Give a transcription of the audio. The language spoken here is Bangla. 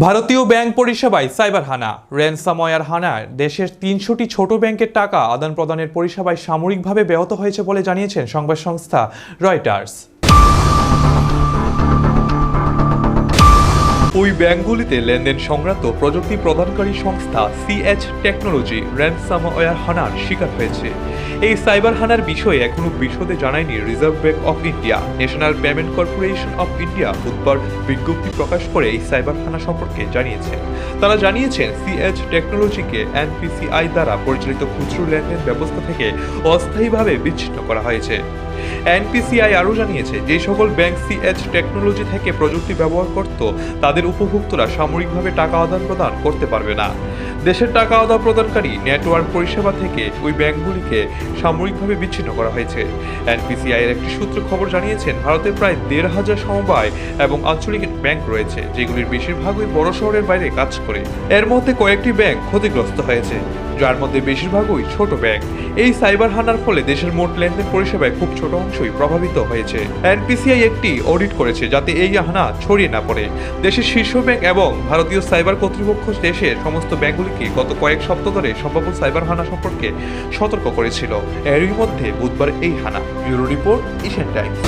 ভারতীয় ব্যাংক পরিষেবায় সাইবার হানা, র্যানসামওয়্যার হানায় দেশের ৩০০টি ছোট ব্যাংকের টাকা আদান প্রদানের পরিষেবায় সাময়িকভাবে ব্যাহত হয়েছে বলে জানিয়েছেন সংবাদ সংস্থা রয়টার্স। ওই ব্যাংকগুলিতে লেনদেন সংক্রান্ত প্রযুক্তি প্রদানকারী সংস্থা সিএচ টেকনোলজি র্যানসামওয়্যার হানার শিকার হয়েছে। এই সাইবার হানার বিষয়ে এখনো বিশদে জানায়নি reserve bank of India. National payment corporation of India বুধবার বিজ্ঞপ্তি প্রকাশ করে এই সাইবার হানা সম্পর্কে জানিয়েছে। তারা জানিয়েছেন সিএচ টেকনোলজিকে এনপিসিআই দ্বারা পরিচালিত খুচরো লেনদেন ব্যবস্থা থেকে অস্থায়ীভাবে বিচ্ছিন্ন করা হয়েছে। এনপিসিআই আরও জানিয়েছে, যে সকল ব্যাংক সিএচ টেকনোলজি থেকে প্রযুক্তি ব্যবহার করত তাদের উপভোক্তারা সাময়িকভাবে টাকা আদান প্রদান করতে পারবে না। দেশের টাকা আদান প্রদানকারী নেটওয়ার্ক পরিষেবা থেকে ওই ব্যাংকগুলিকে সাময়িকভাবে বিচ্ছিন্ন করা হয়েছে। এনপিসিআই এর একটি সূত্র খবর জানিয়েছেন, ভারতে প্রায় ১৫০০ সমবায় এবং আঞ্চলিক ব্যাংক রয়েছে, যেগুলির বেশিরভাগই বড় শহরের বাইরে কাজ করে। এর মধ্যে কয়েকটি ব্যাংক ক্ষতিগ্রস্ত হয়েছে, যার মধ্যে বেশিরভাগই ছোট ব্যাংক। এই সাইবার হানার ফলে দেশের মোট লেনদেন পরিষেবায় খুব ছোট অংশই প্রভাবিত হয়েছে। এনপিসিআই একটি অডিট করেছে যাতে এই হানা ছড়িয়ে না পড়ে। দেশের শীর্ষ ব্যাংক এবং ভারতীয় সাইবার কর্তৃপক্ষ দেশের সমস্ত ব্যাংকগুলিকে গত কয়েক সপ্তাহ ধরে সম্ভাব্য সাইবার হানা সম্পর্কে সতর্ক করেছিল। এরই মধ্যে বুধবার এই হানা। Bureau report, Asian Times.